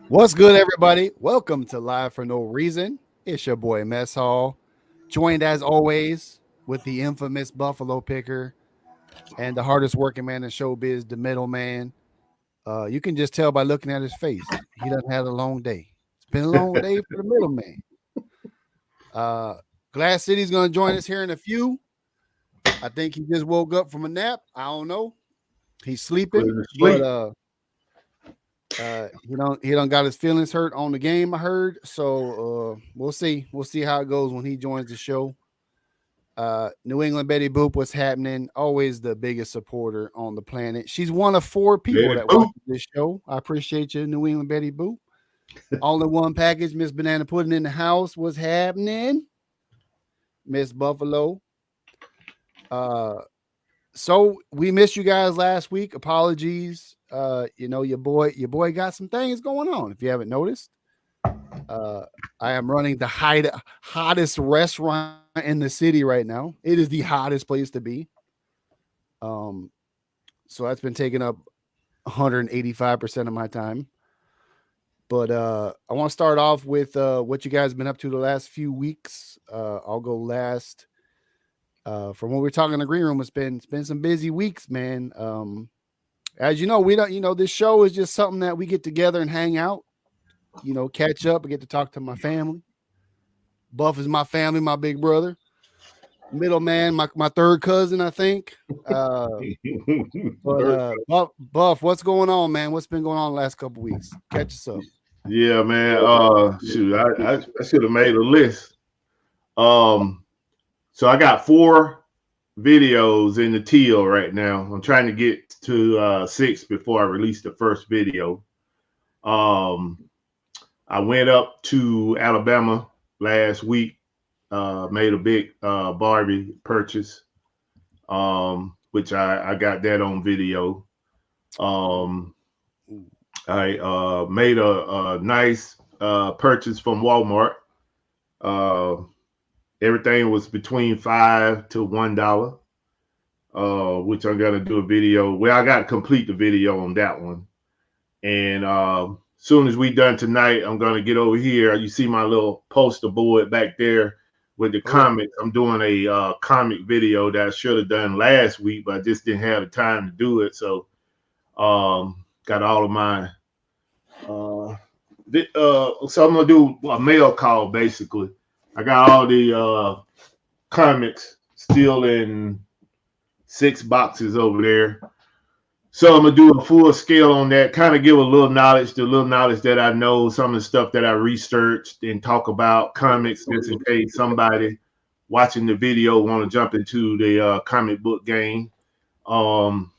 What's good, everybody? Welcome to Live for No Reason. It's your boy Mess Hall, joined as always with the infamous Buffalo Picker and the hardest working man in showbiz, the middleman. You can just tell by looking at his face. He doesn't have a long day. It's been a long day for the middleman. Uh, Glass City's going to join us here in a few. I think he just woke up from a nap. I don't know. He's sleeping, Putting to but sleep. he don't got his feelings hurt on the game. I heard, so we'll see. We'll see how it goes when he joins the show. New England Betty Boop, what's happening? Always the biggest supporter on the planet. She's one of four people Let it that boom. watches this show. I appreciate you, New England Betty Boop. All in one package. Miss Banana Pudding in the house. What's happening? Miss Buffalo. Uh, so we missed you guys last week. Apologies. Your boy got some things going on. If you haven't noticed, uh, I am running the hottest restaurant in the city right now. It is the hottest place to be. Um, so that's been taking up 185% of my time. But I want to start off with what you guys have been up to the last few weeks. I'll go last. From what we're talking in the green room, it's been some busy weeks, man. As you know, we don't. This show is just something that we get together and hang out. Catch up. I get to talk to my family. Buff is my family, my big brother. Middleman, my third cousin, I think. But Buff, what's going on, man? What's been going on the last couple weeks? Catch us up. Yeah, man. Shoot, I should have made a list. Um, so I got 4 videos in the teal right now. I'm trying to get to 6 before I release the first video. Um, I went up to Alabama last week. Made a big Barbie purchase, which I got that on video. Um, Ooh. I made a nice purchase from Walmart. Uh, Everything was between $5 to $1, which I'm gonna do a video. Well, I got to complete the video on that one, and soon as we done tonight, I'm gonna get over here. You see my little poster board back there with the Oh yeah. comics. I'm doing a comic video that I should have done last week, but I just didn't have the time to do it. So got all of my Uh, so I'm gonna do a mail call basically. I got all the comics still in 6 boxes over there. So I'm gonna do a full scale on that, kind of give a little knowledge, the little knowledge that I know, some of the stuff that I researched, and talk about comics just in case somebody watching the video want to jump into the comic book game. Um,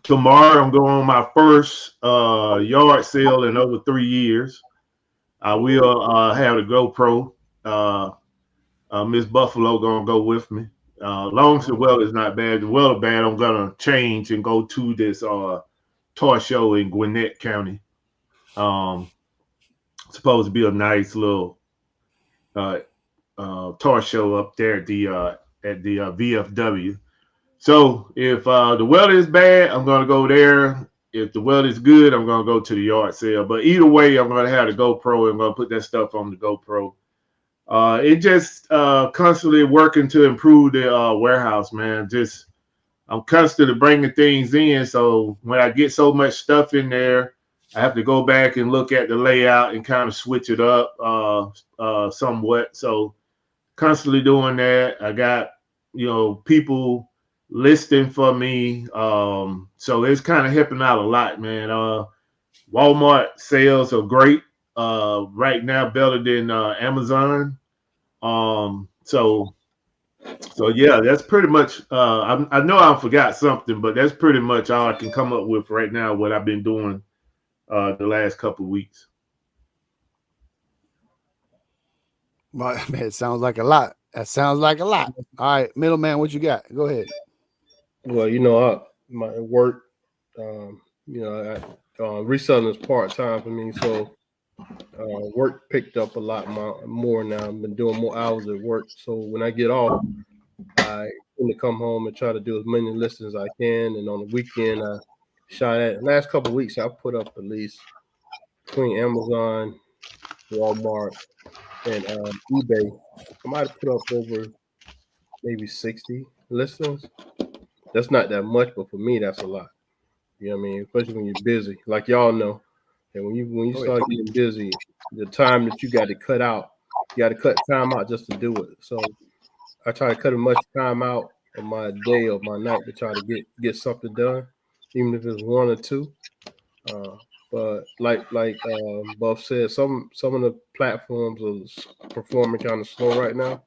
Tomorrow I'm going on my first yard sale in over 3 years. I will have the GoPro. Uh, Miss Buffalo gonna go with me. Long as the weather's not bad. The weather bad, I'm gonna change and go to this toy show in Gwinnett County. Um, Supposed to be a nice little uh, toy show up there at the VFW. So if the weather is bad, I'm gonna go there. If the weather is good, I'm gonna go to the yard sale. But either way, I'm gonna have the GoPro. I'm gonna put that stuff on the GoPro. It just constantly working to improve the warehouse, man. Just I'm constantly bringing things in. So when I get so much stuff in there, I have to go back and look at the layout and kind of switch it up somewhat. So constantly doing that. I got people listing for me, so it's kind of helping out a lot, man. Walmart sales are great right now, better than Amazon. So yeah, that's pretty much. I know I forgot something, but that's pretty much all I can come up with right now. What I've been doing the last couple of weeks. My man, it sounds like a lot. That sounds like a lot. All right, middleman, what you got? Go ahead. Well, my work, reselling is part time for me, so work picked up a lot more now. I've been doing more hours at work, so when I get off, I tend to come home and try to do as many listings as I can. And on the weekend, I shot at last couple of weeks. I put up at least between Amazon, Walmart, and eBay, I might have put up over maybe 60 listings. That's not that much, but for me, that's a lot. You know what I mean? Especially when you're busy, like y'all know. And when you start getting busy, the time that you got to cut out, you got to cut time out just to do it. So I try to cut as much time out of my day or my night to try to get something done, even if it's one or two. But like Buff said, some of the platforms are performing kind of slow right now.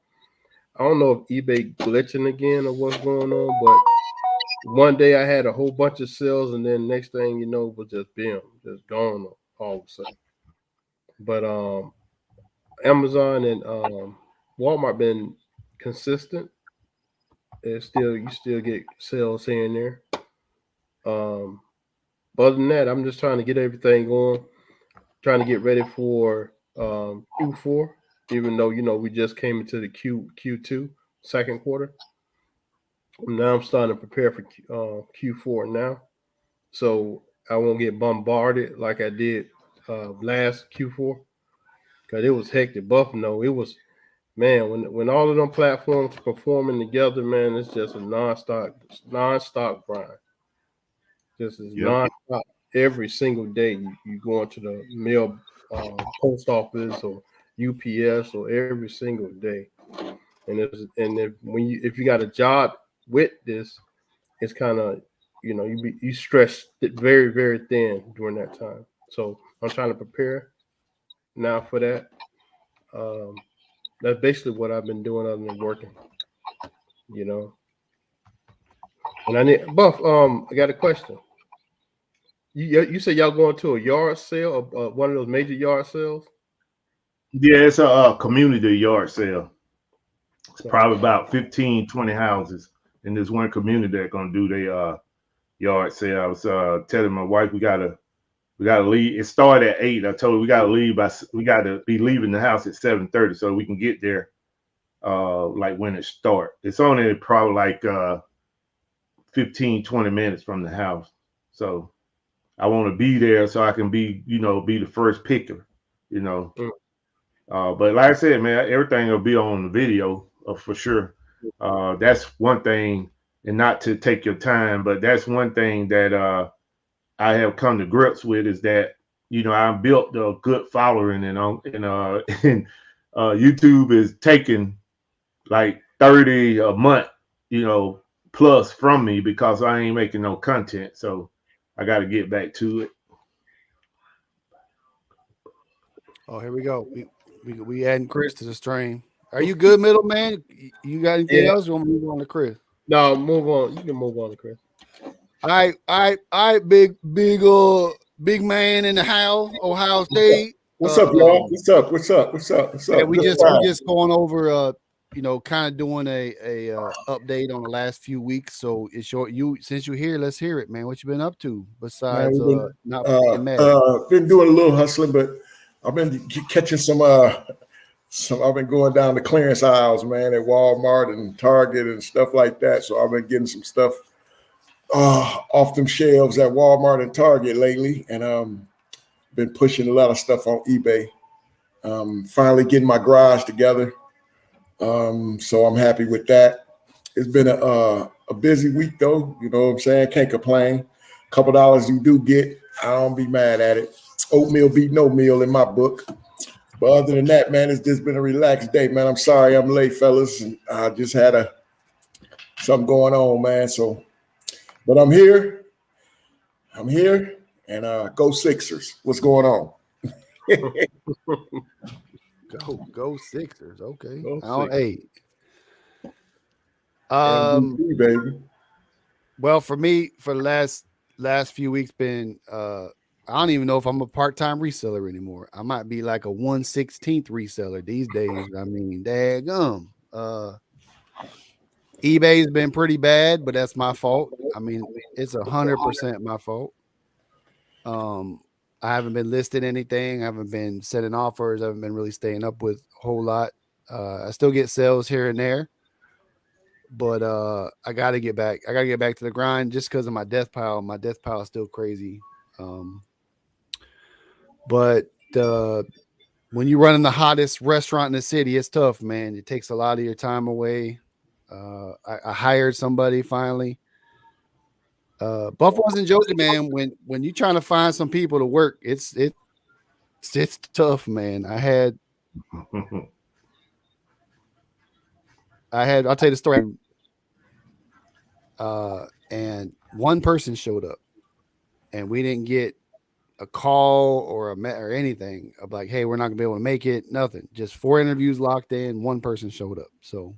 I don't know if eBay glitching again or what's going on, but one day I had a whole bunch of sales, and then next thing you know was just just gone all of a sudden. But Amazon and Walmart been consistent. You still get sales here and there. But other than that, I'm just trying to get everything going, trying to get ready for Q4. Even though we just came into the Q2 second quarter. Now I'm starting to prepare for Q4 now, so I won't get bombarded like I did last Q4 because it was hectic. Buffalo, it was, man, when all of them platforms performing together, man, it's just a nonstop grind. Just as nonstop every single day. You go into the mail, post office or UPS or every single day, and if you got a job with this, it's kind of you stretch it very, very thin during that time. So I'm trying to prepare now for that. That's basically what I've been doing other than working. And I need Buff. I got a question. You said y'all going to a yard sale, or one of those major yard sales? Yeah, it's a community yard sale. It's probably about 15, 20 houses in this one community that's gonna do their yard sale. I was telling my wife we gotta leave. It started at 8. I told her we gotta be leaving the house at 7:30 so we can get there like when it start. It's only probably like 15, 20 minutes from the house. So I want to be there so I can be the first picker, But like I said, man, everything will be on the video for sure. That's one thing, and not to take your time, but that's one thing that I have come to grips with is that I built a good following, and YouTube is taking like 30 a month, plus from me because I ain't making no content. So I got to get back to it. Oh, here we go. We adding Chris to the stream. Are you good, middleman? You got anything else? You want to move on to Chris? No, move on. You can move on to Chris. All right, big man in the house, Ohio State. What's up, y'all? What's up? Yeah, we just going over kind of doing a update on the last few weeks. So it's short. Since you're here, let's hear it, man. What you been up to besides not being mad? Been doing a little hustling, but I've been catching some. I've been going down the clearance aisles, man, at Walmart and Target and stuff like that. So I've been getting some stuff off them shelves at Walmart and Target lately, and been pushing a lot of stuff on eBay. Finally getting my garage together. So I'm happy with that. It's been a busy week though. You know what I'm saying? Can't complain. A couple dollars you do get, I don't be mad at it. Oatmeal beat no meal in my book. But other than that, man, it's just been a relaxed day, man. I'm sorry I'm late, fellas. And I just had something going on, man. So, but I'm here. And go Sixers. What's going on? Go Sixers. Okay. Go Sixers. MVP, baby. Well, for me, for the last few weeks, been I don't even know if I'm a part-time reseller anymore. I might be like a 1/16th reseller these days. I mean, daggum. eBay's been pretty bad, but that's my fault. I mean, it's 100% my fault. I haven't been listing anything. I haven't been setting offers. I haven't been really staying up with a whole lot. I still get sales here and there, but I got to get back. I got to get back to the grind just because of my death pile. My death pile is still crazy. But when you're running the hottest restaurant in the city, it's tough, man. It takes a lot of your time away. I hired somebody finally. Buffalo's in Georgia, man. When you're trying to find some people to work, it's tough, man. I'll tell you the story. And one person showed up, and we didn't get a call or or anything of like, hey, we're not gonna be able to make it. Nothing. Just 4 interviews locked in. One person showed up. So,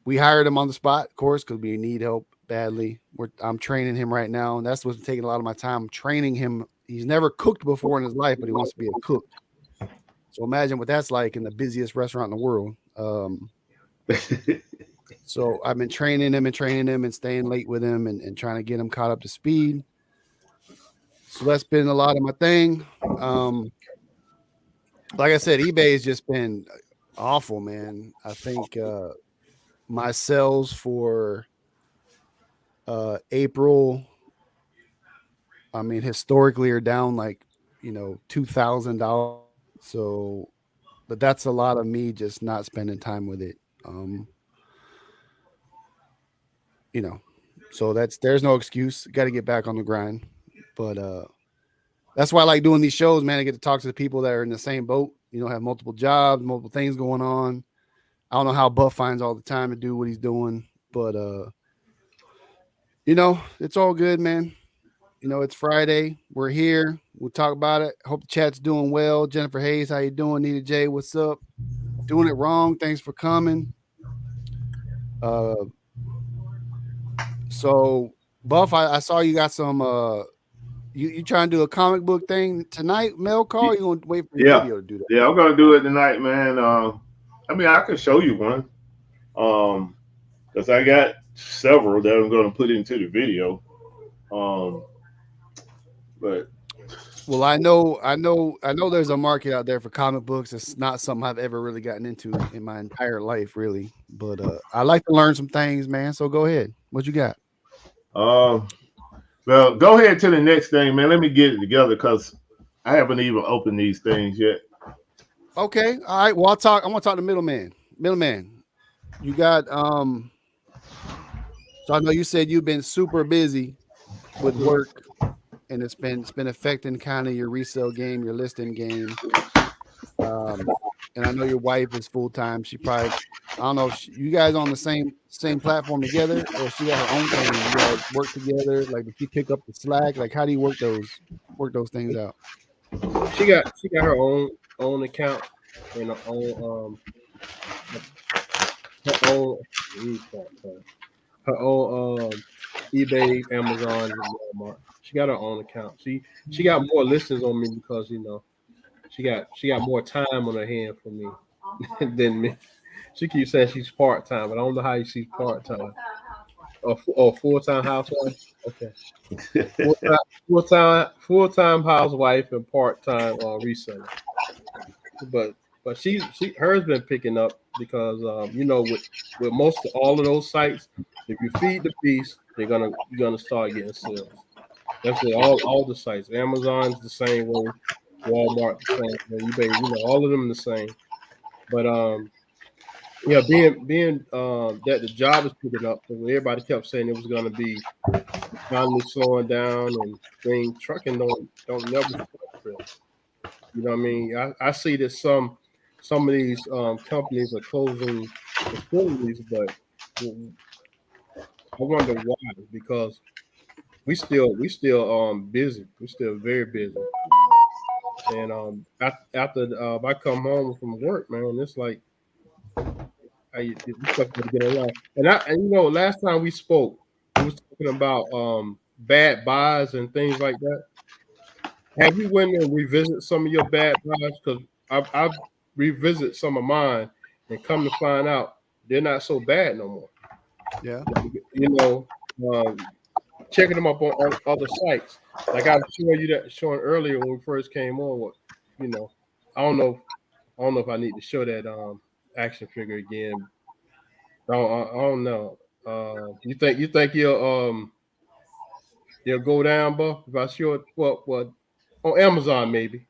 we hired him on the spot, of course, because we need help badly. I'm training him right now, and that's what's taking a lot of my time. Training him. He's never cooked before in his life, but he wants to be a cook. So imagine what that's like in the busiest restaurant in the world. So I've been training him and staying late with him and trying to get him caught up to speed. So that's been a lot of my thing. Like I said, eBay has just been awful, man. I think my sales for April, I mean, historically are down like, $2,000. So, but that's a lot of me just not spending time with it. So there's no excuse. Got to get back on the grind. But that's why I like doing these shows, man. I get to talk to the people that are in the same boat, have multiple jobs, multiple things going on. I don't know how Buff finds all the time to do what he's doing, but it's all good, man. It's Friday. We're here. We'll talk about it. Hope the chat's doing well. Jennifer Hayes, how you doing? Nita J, what's up? Doing it wrong. Thanks for coming. So Buff, I saw you got some you trying to do a comic book thing tonight, mail call? You gonna wait for your video to do that? Yeah, I'm gonna do it tonight, man. I mean, I can show you one. Because I got several that I'm gonna put into the video. But well, I know there's a market out there for comic books. It's not something I've ever really gotten into in my entire life, really. But I like to learn some things, man. So go ahead. What you got? Well, go ahead to the next thing, man. Let me get it together because I haven't even opened these things yet. Okay. All right. Well, I want to talk to middleman. Middleman, you got so I know you said you've been super busy with work, and it's been affecting kind of your resale game, your listing game. And I know your wife is full time. She probably, I don't know if you guys on the same platform together, or she got her own thing. You guys work together. Like, did she pick up the slack? Like, how do you work those things out? She got her own account and her own eBay, Amazon, and Walmart. She got her own account. She got more listings on me because she got more time on her hand for me than me. She keeps saying she's part time, but I don't know how she's part time. Or full time housewife. Okay, full time housewife and part time reseller. But hers been picking up because with most of all of those sites, if you feed the beast, you're gonna start getting sales. That's it. All the sites. Amazon's the same way, Walmart the same way, eBay, all of them the same. But being that the job is picking up, everybody kept saying it was gonna be finally slowing down and things trucking don't never stop really. You know what I mean? I see that some of these companies are closing facilities, but I wonder why. Because we still busy. We're still very busy. And after I come home from work, man, it's like you stuff to get around. And last time we spoke, we was talking about bad buys and things like that. Have you went and revisit some of your bad buys? Because I've revisit some of mine and come to find out they're not so bad no more. Yeah. Checking them up on other sites. Like I was showing earlier when we first came on. I don't know if I need to show that action figure again. I don't know. You think you'll they'll go down, Buff. If I show it, what on Amazon maybe.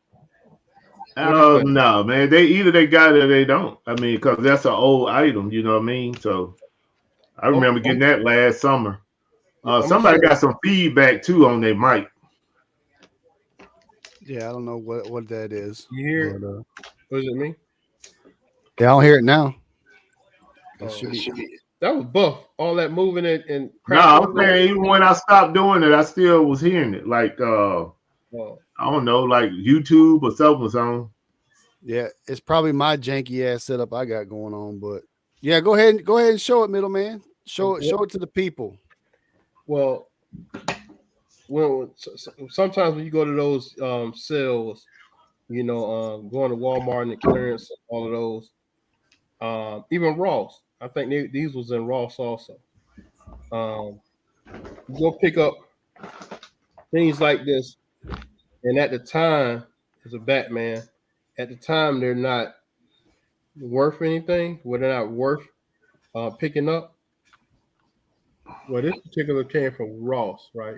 What do you think? No, man. They either they got it or they don't. I mean, because that's an old item. You know what I mean? So I remember getting that last summer. Somebody got some feedback too on their mic. Yeah, I don't know what that is. You hear? But, Was it me? yeah, I don't hear it now. That was Buff. All that moving and No, I'm saying even when I stopped doing it, I still was hearing it. Like I don't know, like YouTube or something was on. Yeah, it's probably my janky ass setup I got going on, but yeah, go ahead and show it, middleman. Show it to the people. Well, sometimes when you go to those sales, you know, going to Walmart and the clearance, all of those, even Ross. I think these was in Ross also. You go pick up things like this, and at the time, as a Batman, at the time they're not worth anything. Well, they're not worth picking up. Well, this particular came from Ross, right?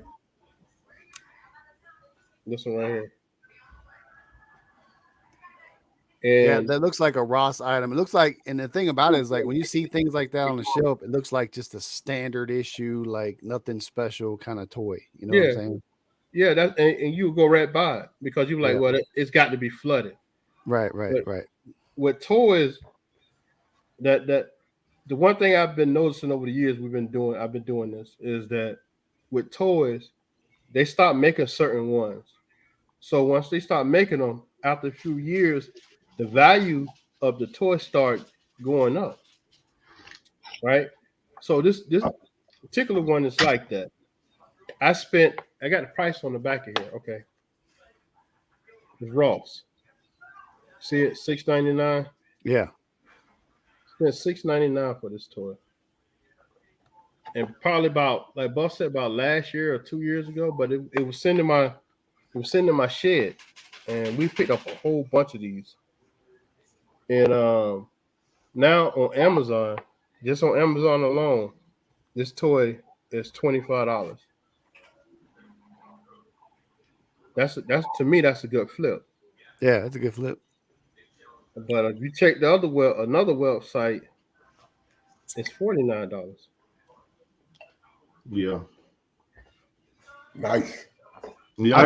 This one right here. Yeah, And that looks like a Ross item. It looks like, and the thing about it is like when you see things like that on the shelf, it looks like just a standard issue, like nothing special kind of toy. You know what I'm saying? yeah, that and you go right by it because you're like, Yeah. well, it's got to be flooded. Right. With toys, that the one thing I've been noticing over the years I've been doing this is that with toys, they stop making certain ones. So once they start making them, after a few years, the value of the toy start going up. Right? So this particular one is like that. I got the price on the back of here. Okay. It's Ross. See it, $6.99. Yeah. Spent $6.99 for this toy. And probably about, like Buff said, about last year or 2 years ago, but it was sitting in my shed. And we picked up a whole bunch of these. And now on Amazon, just on Amazon alone, this toy is $25. That's to me, that's a good flip. Yeah, that's a good flip. But if you check the another website, it's $49. Yeah. Nice. Yeah,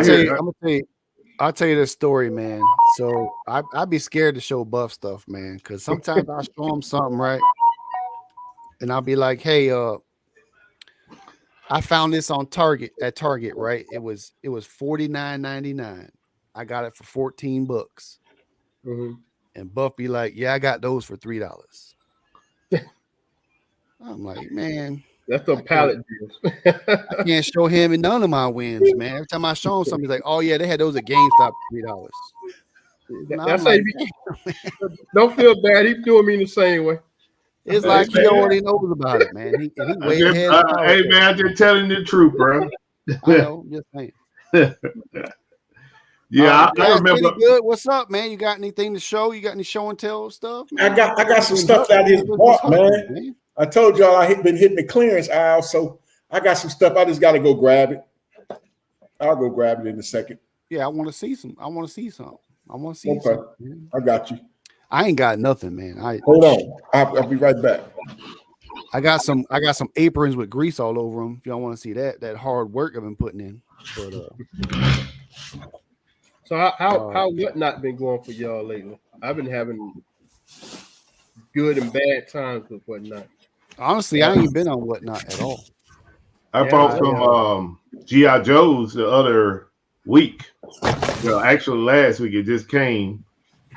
I'll tell you this story, man. So I'd be scared to show Buff stuff, man, because sometimes I'll show him something, right? And I'll be like, hey, I found this on Target, right? It was $49.99. I got it for $14. Mm-hmm. And Buff be like, yeah, I got those for $3. I'm like, man, that's the pallet deals. I can't show him in none of my wins, man. Every time I show him something, he's like, oh yeah, they had those at GameStop for $3. That's like, don't feel bad. He's doing me the same way. It's like he already knows about it, man. He way ahead. Hey man, I'm just telling the truth, bro. I know, just saying. Yeah, I remember. Good. What's up, man? You got anything to show? You got any show and tell stuff? Man? I got some stuff that is bought, man. I told y'all I been hitting the clearance aisle, so I got some stuff. I just got to go grab it. I'll go grab it in a second. Yeah, I want to see some. I want to see some. Okay, I got you. I ain't got nothing, man. Hold on. I'll be right back. I got some aprons with grease all over them. If y'all want to see that hard work I've been putting in. But so how Whatnot been going for y'all lately? I've been having good and bad times with Whatnot. Honestly, I ain't been on Whatnot at all. I bought some G.I. Joes the other week. Well, actually last week it just came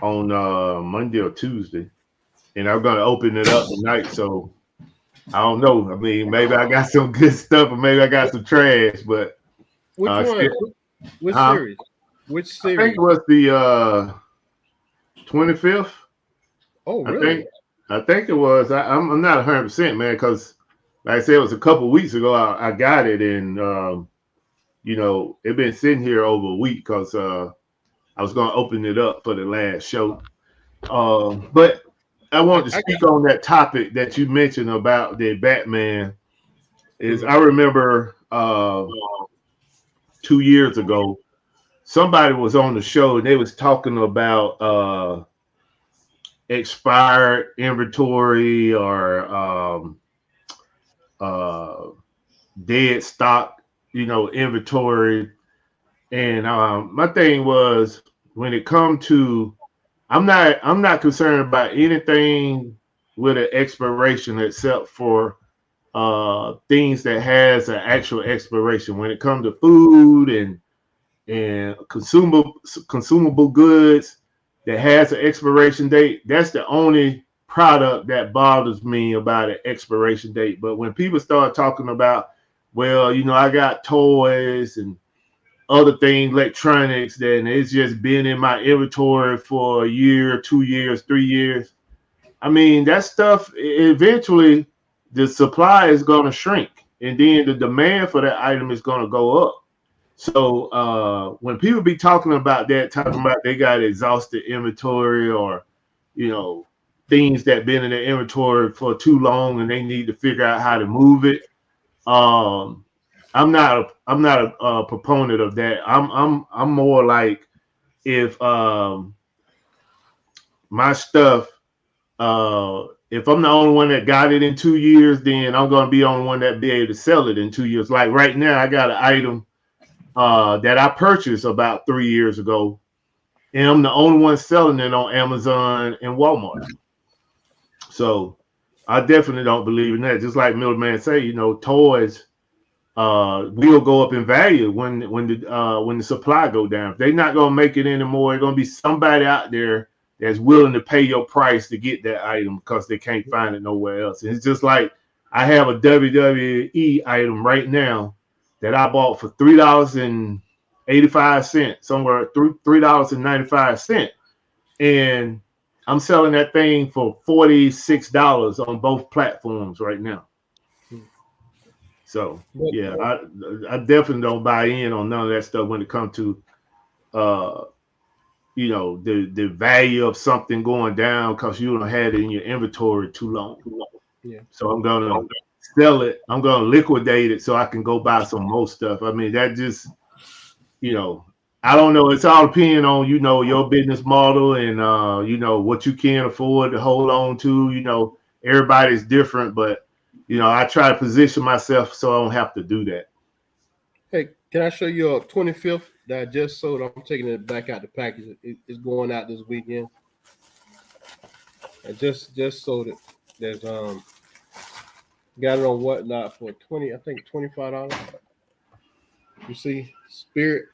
on Monday or Tuesday. And I'm gonna open it up tonight. So I don't know. I mean, maybe I got some good stuff or maybe I got some trash, but which one? Which series? Which series? I think it was the 25th. Oh, really? I think it was. I'm not 100%, man, because like I said, it was a couple weeks ago. I got it, and you know, it been sitting here over a week because I was going to open it up for the last show. But I wanted to speak on that topic that you mentioned about the Batman. I remember 2 years ago, somebody was on the show and they was talking about expired inventory or dead stock, inventory. And my thing was, when it come to, I'm not concerned about anything with an expiration except for things that has an actual expiration. When it comes to food and consumable goods that has an expiration date, that's the only product that bothers me about an expiration date. But when people start talking about, well, I got toys and other things, electronics, then it's just been in my inventory for a year, 2 years, 3 years. I mean, that stuff, eventually the supply is going to shrink, and then the demand for that item is going to go up. So when people be talking about they got exhausted inventory, or things that been in their inventory for too long and they need to figure out how to move it. I'm not a proponent of that. I'm more like, if my stuff, if I'm the only one that got it in 2 years, then I'm going to be the only one that be able to sell it in 2 years. Like right now, I got an item that I purchased about 3 years ago, and I'm the only one selling it on Amazon and Walmart. So I definitely don't believe in that. Just like Middleman say, toys will go up in value when the supply go down. If they're not gonna make it anymore, there's gonna be somebody out there that's willing to pay your price to get that item because they can't find it nowhere else. And it's just like, I have a WWE item right now that I bought for $3.85, somewhere $3.95, and I'm selling that thing for $46 on both platforms right now. So yeah, I definitely don't buy in on none of that stuff when it comes to the value of something going down because you don't have it in your inventory too long. Yeah. So I'm gonna sell it. I'm gonna liquidate it so I can go buy some more stuff. I mean, that just, I don't know. It's all depending on, your business model and what you can afford to hold on to. Everybody's different, but I try to position myself so I don't have to do that. Hey, can I show you a 25th that I just sold? I'm taking it back out the package. It's going out this weekend. I just sold it. There's got it on Whatnot for $25. You see, Spirit.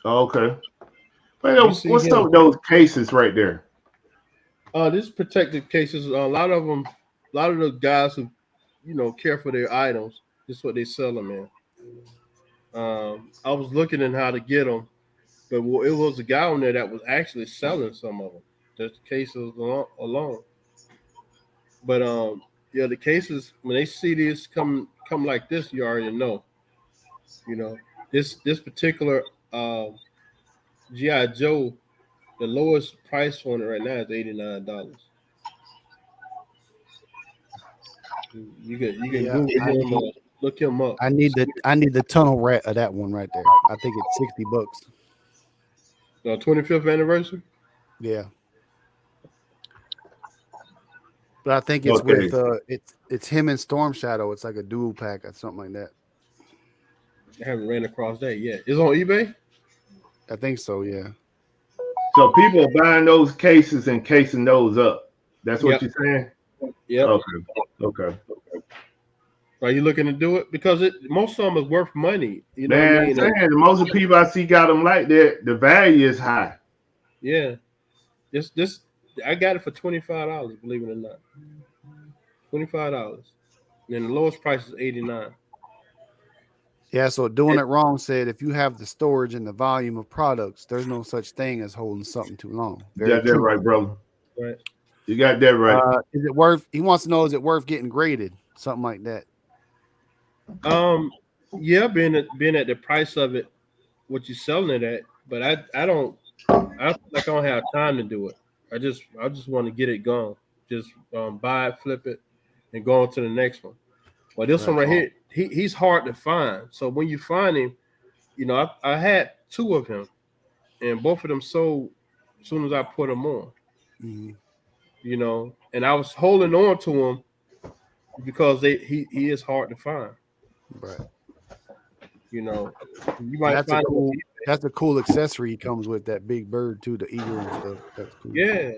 Okay. But what's up with those cases right there? This protected cases. A lot of the guys who, care for their items, this is what they sell them in. I was looking at how to get them, but it was a guy on there that was actually selling some of them. Just the cases alone. But the cases, when they see this come like this, you already know. This particular G.I. Joe, the lowest price on it right now is $89. You can Google him or look him up. I need the tunnel rat of that one right there. I think it's $60. The 25th anniversary? Yeah. But I think it's with it's him and Storm Shadow. It's like a dual pack or something like that. I haven't ran across that yet. It's on eBay? I think so, yeah. So people are buying those cases and casing those up. That's what you're saying? Yeah. Okay. Are you looking to do it? Because most of them is worth money. What I mean? Most of the people I see got them like that. The value is high. Yeah. This I got it for $25, believe it or not. $25. And the lowest price is $89. Yeah, so Doing It Wrong said if you have the storage and the volume of products, there's no such thing as holding something too long. You got that right, brother. Right. You got that right. Is it worth? He wants to know, is it worth getting graded? Something like that. Yeah, being at the price of it, what you're selling it at, but I don't have time to do it. I just want to get it gone. Just buy it, flip it, and go on to the next one. But this one right here, he's hard to find. So when you find him, you know, I had 2 of him, and both of them sold as soon as I put them on. Mhm. You know, and I was holding on to him because he is hard to find. Right. You know, you might That's find a cool accessory he comes with, that big bird too, the eagle and stuff. That's cool. Yeah.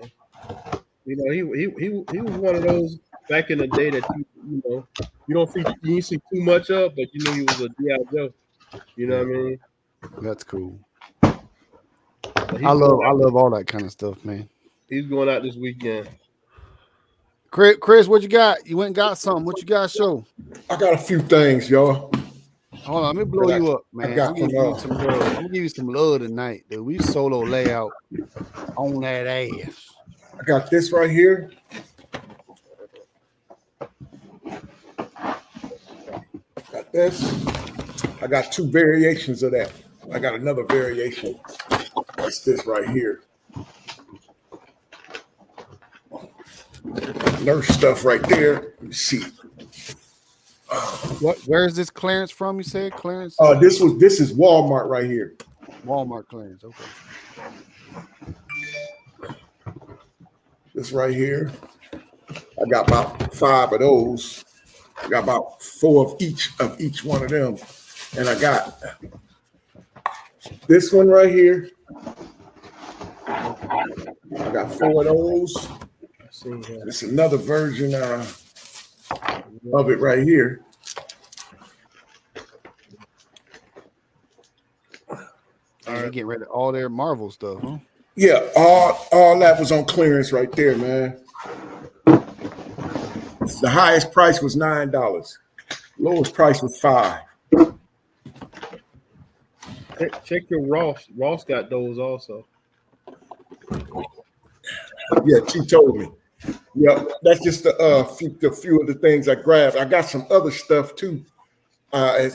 You know, he was one of those back in the day that you know you don't see too much of, but you know he was a G.I. Joe. You know what I mean? That's cool. But I love all that kind of stuff, man. he's going out this weekend. Chris, what you got? You went and got something. What you got? Show. I got a few things, y'all. Hold on, let me blow you up, man. got I'm gonna give you some love. I'm gonna give you some love tonight, dude. We solo layout on that ass. I got this right here. Got this. I got 2 variations of that. I got another variation. That's this right here. Nurse stuff right there. Let me see. Where is this clearance from? You said clearance? This is Walmart right here. Walmart clearance. Okay. This right here. I got about 5 of those. I got about 4 of each one of them. And I got this one right here. I got 4 of those. It's another version of it right here. They get rid of all their Marvel stuff, huh? Yeah, all that was on clearance right there, man. The highest price was $9. Lowest price was $5. Check your Ross. Ross got those also. Yeah, she told me. Yeah, that's just the few of the things I grabbed. I got some other stuff too, but I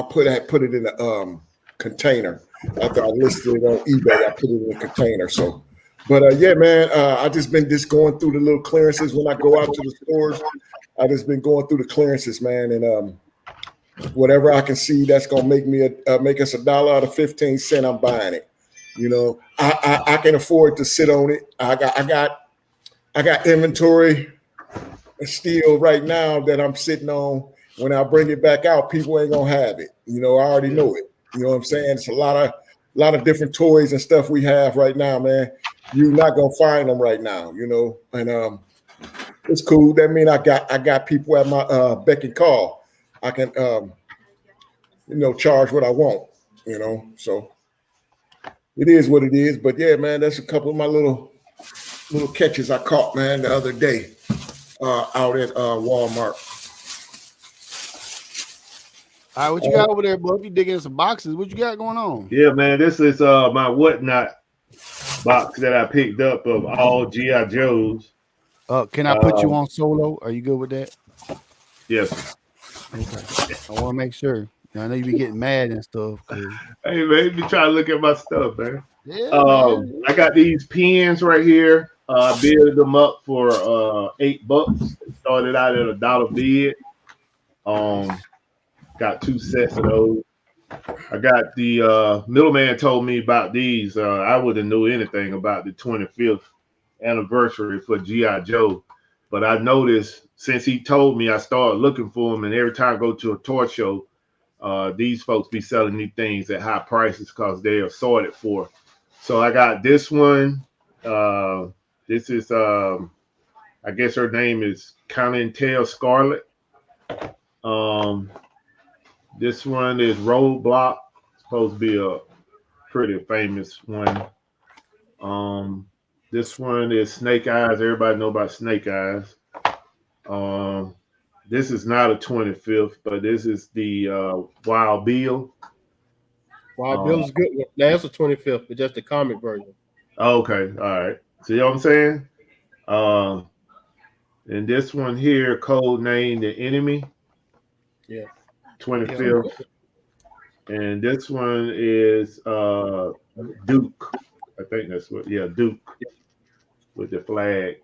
put it in a container. After I listed it on eBay, I put it in a container. So, but yeah, man, I just been going through the little clearances when I go out to the stores. I just been going through the clearances, man, and whatever I can see that's gonna make us $1 out of 15 cents, I'm buying it. You know, I can afford to sit on it. I got inventory still right now that I'm sitting on. When I bring it back out, people ain't gonna have it. You know, I already know it. You know what I'm saying? It's a lot of different toys and stuff we have right now, man. You're not gonna find them right now, you know. And it's cool. That means I got people at my beck and call. I can charge what I want, you know. So it is what it is. But yeah, man, that's a couple of my little catches I caught, man, the other day out at Walmart. All right, what you got over there, bud? You digging in some boxes? What you got going on? Yeah, man, this is my whatnot box that I picked up of all G.I. Joes. Can I put you on solo? Are you good with that? Yes. Okay. I want to make sure. I know you be getting mad and stuff. Hey, man, you be trying to look at my stuff, man. Yeah, man. I got these pens right here. I bid them up for $8. Started out at $1 bid. Got 2 sets of those. I got the middleman told me about these. I wouldn't know anything about the 25th anniversary for G.I. Joe, but I noticed since he told me, I started looking for them, and every time I go to a toy show, these folks be selling these things at high prices because they are sorted for. So I got this one. This is I guess her name is Cottontail Scarlet. This one is Roadblock. Supposed to be a pretty famous one. This one is Snake Eyes. Everybody know about Snake Eyes. This is not a 25th, but this is the Wild Bill. Wild Bill is good. That's a 25th, but just the comic version. Okay, all right. See what I'm saying? And this one here, code name The Enemy. Yeah. 25th. And this one is Duke. I think that's what, Duke with the flag.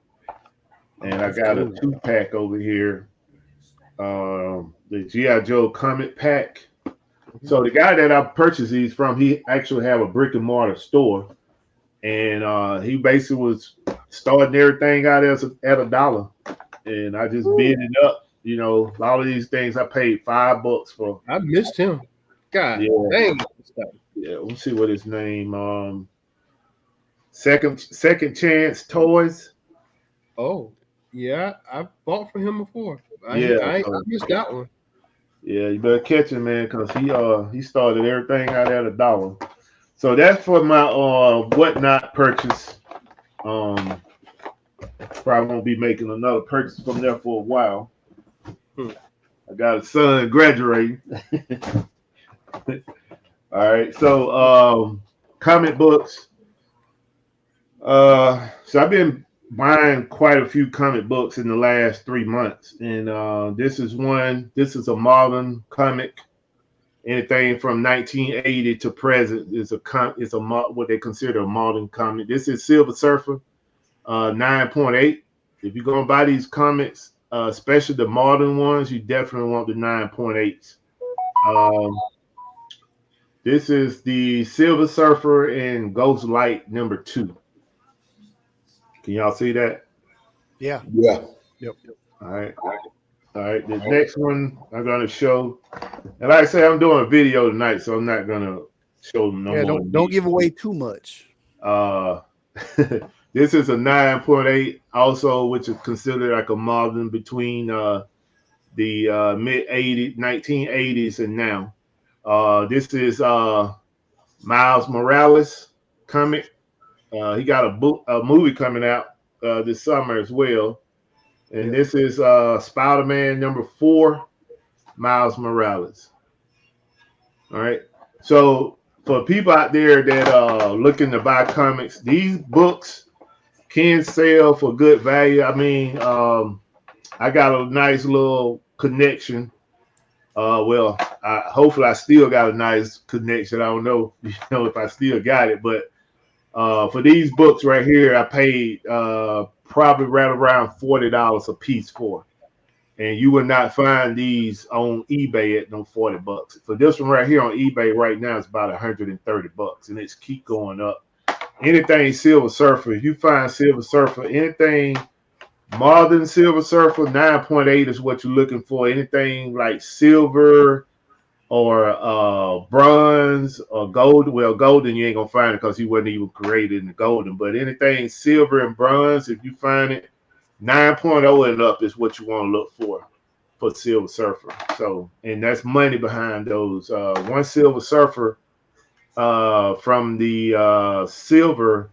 And I got a 2-pack over here the G.I. Joe comic pack. So the guy that I purchased these from, he actually have a brick and mortar store, and he basically was starting everything out at $1, and I just bid it up. You know, all of these things I paid $5 for. I missed him. God Yeah. dang. Yeah, let's see what his name. Second Chance Toys. Oh, yeah, I bought from him before. I missed that one. Yeah, you better catch him, man, because he started everything out at $1. So that's for my whatnot purchase. Probably won't be making another purchase from there for a while. I got a son graduating. All right, so comic books. So I've been buying quite a few comic books in the last 3 months, and this is one. This is a modern comic. Anything from 1980 to present is what they consider a modern comic. This is Silver Surfer, 9.8. If you're gonna buy these comics, especially the modern ones, you definitely want the 9.8s. This is the Silver Surfer in Ghost Light #2. Can y'all see that? Yeah. Yeah. Yep. All right. The next one I'm gonna show, and like I say, I'm doing a video tonight, so I'm not gonna show them no more. Don't give away too much. This is a 9.8, also, which is considered like a modern between the mid 1980s and now. This is Miles Morales comic. He got a movie coming out this summer as well. And this is Spider-Man #4, Miles Morales. All right. So for people out there that are looking to buy comics, these books can sell for good value. I mean, I got a nice little connection. Hopefully I still got a nice connection. I don't know, if I still got it, but for these books right here, I paid probably right around $40 a piece for, and you will not find these on eBay at no $40. For this one right here on eBay right now, it's about $130, and it's keep going up. Anything Silver Surfer, if you find Silver Surfer, anything modern Silver Surfer, 9.8 is what you're looking for. Anything like silver or bronze or gold. Well, golden you ain't gonna find it because he wasn't even created in the golden. But anything silver and bronze, if you find it, 9.0 and up is what you want to look for Silver Surfer. So, and that's money behind those. One Silver Surfer from the silver,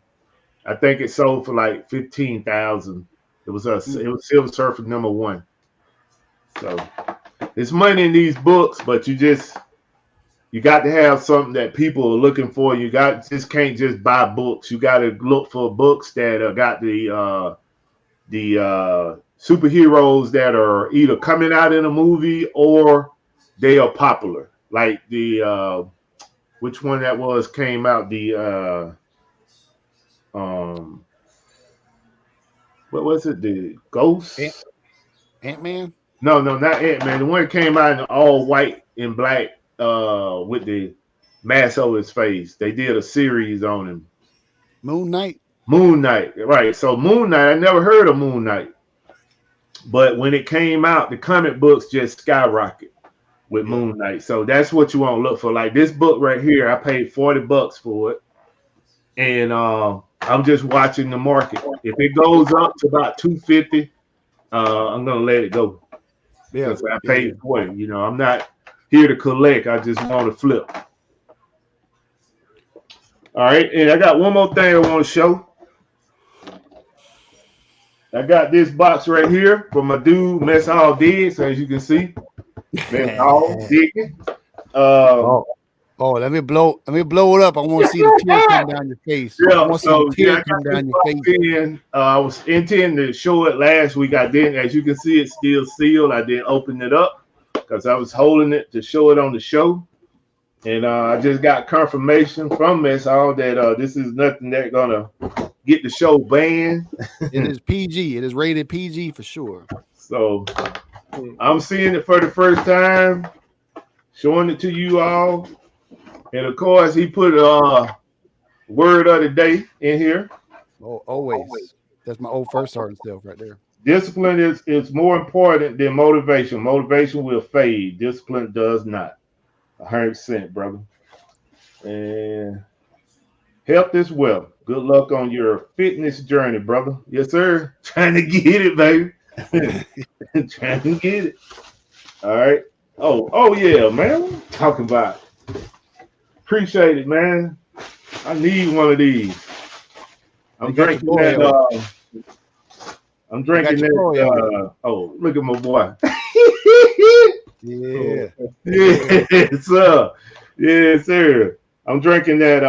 I think it sold for like 15,000. It was Silver Surfer #1. So it's money in these books, but you got to have something that people are looking for. You just can't just buy books. You got to look for books that got the superheroes that are either coming out in a movie or they are popular. Like the which one that was came out, the what was it? The Ghost? Ant-Man? No, not Ant-Man. The one that came out in all white and black with the mask over his face. They did a series on him. Moon Knight, right. So Moon Knight, I never heard of Moon Knight. But when it came out, the comic books just skyrocketed with Moon Knight. So that's what you want to look for. Like this book right here, I paid $40 for it. And I'm just watching the market. If it goes up to about $250, I'm gonna let it go. Yeah, because I paid for it. I'm not here to collect. I just want to flip. All right, and I got one more thing I want to show. I got this box right here from my dude Mess Hall Diggs, as you can see. Mess Hall Digging. Let me blow it up. I want to see the tear come down your face. Yeah, I want to see the tear come down your face. I was intending to show it last week. I didn't. As you can see, it's still sealed. I didn't open it up because I was holding it to show it on the show. And I just got confirmation from Mess Hall that this is nothing that's gonna get the show banned. It is PG. It is rated PG for sure. So I'm seeing it for the first time, showing it to you all. And of course, he put word of the day in here. Oh, always. That's my old first sergeant self right there. Discipline is more important than motivation. Motivation will fade. Discipline does not. 100%, brother. And health is wealth. Good luck on your fitness journey, brother. Yes, sir. Trying to get it, baby. Trying to get it. All right. Oh yeah, man. What are you talking about? Appreciate it, man. I need one of these. I'm You got your drinking boy that. on. I'm drinking You got your boy that. Oh, look at my boy. Yeah. Yes, sir. Yes, sir. I'm drinking that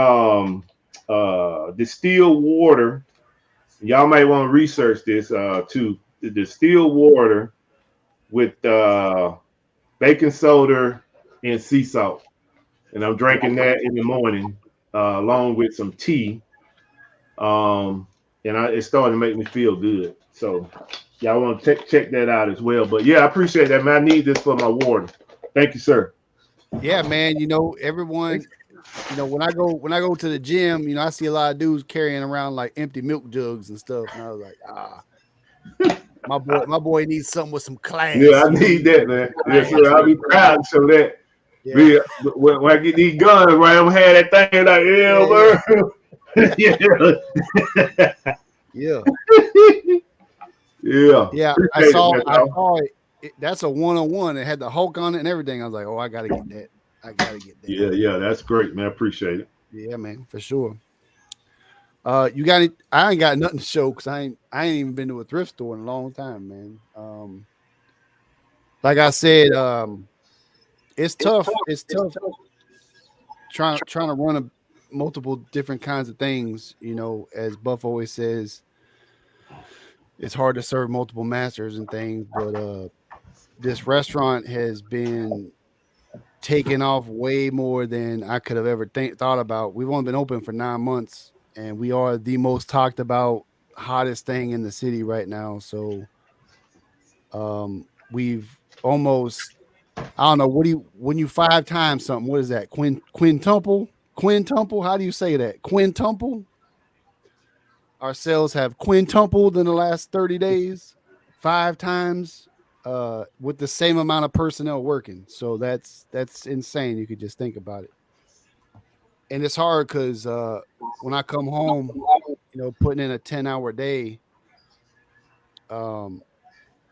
distilled water. Y'all might want to research this too. The distilled water with baking soda and sea salt. And I'm drinking that in the morning along with some tea. It's starting to make me feel good. So y'all want to check that out as well. But yeah, I appreciate that, man. I need this for my water. Thank you, sir. Yeah, man. Everyone, when I go to the gym, I see a lot of dudes carrying around like empty milk jugs and stuff. And I was like, my boy needs something with some class. Yeah, I need that, man. Yes, sir. I'll be proud to show that. Yeah. When I get these guns, right, I'm gonna have that thing like, Yeah. Yeah. I saw it. That's a 1-on-1. It had the Hulk on it and everything. I was like, oh, I gotta get that. Yeah, that's great, man. I appreciate it. Yeah, man, for sure. You got it? I ain't got nothing to show because I ain't even been to a thrift store in a long time, man. Like I said, it's tough. It's tough trying to run multiple different kinds of things. As Buff always says, it's hard to serve multiple masters and things. But this restaurant has been taking off way more than I could have ever thought about. We've only been open for 9 months, and we are the most talked about, hottest thing in the city right now. So, we've almost, I don't know, when you 5 times something, what is that? Quintuple? How do you say that? Quintuple? Our sales have quintupled in the last 30 days, 5 times. With the same amount of personnel working. So that's insane. You could just think about it. And it's hard because when I come home, putting in a 10-hour day, I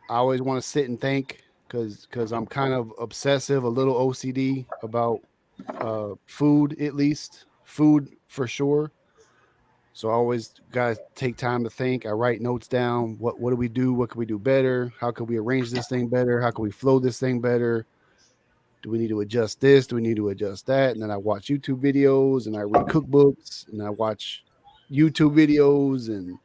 always want to sit and think because I'm kind of obsessive, a little OCD about food, at least food for sure. So I always got to take time to think. I write notes down. What do we do? What can we do better? How can we arrange this thing better? How can we flow this thing better? Do we need to adjust this? Do we need to adjust that? And then I watch YouTube videos and I read cookbooks and I watch YouTube videos. And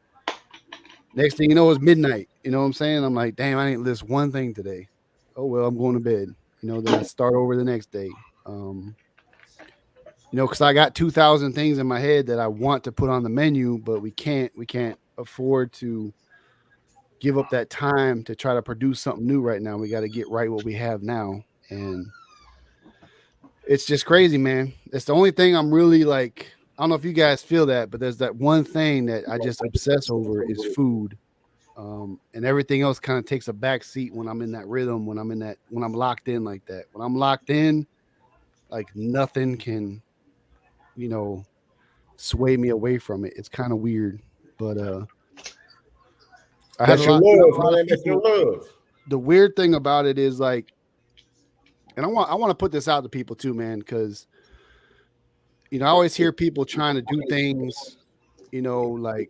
next thing you know, it's midnight. You know what I'm saying? I'm like, damn, I didn't list one thing today. Oh, well, I'm going to bed. Then I start over the next day. Because I got 2,000 things in my head that I want to put on the menu, but we can't afford to give up that time to try to produce something new right now. We got to get right what we have now. And it's just crazy, man. It's the only thing I'm really like, I don't know if you guys feel that, but there's that one thing that I just obsess over is food. And everything else kind of takes a back seat when I'm in that rhythm, when I'm locked in like that. When I'm locked in, like nothing can sway me away from it. It's kind of weird, but that's your love, man. That's your love. The weird thing about it is like, and I want to put this out to people too, man, because I always hear people trying to do things, like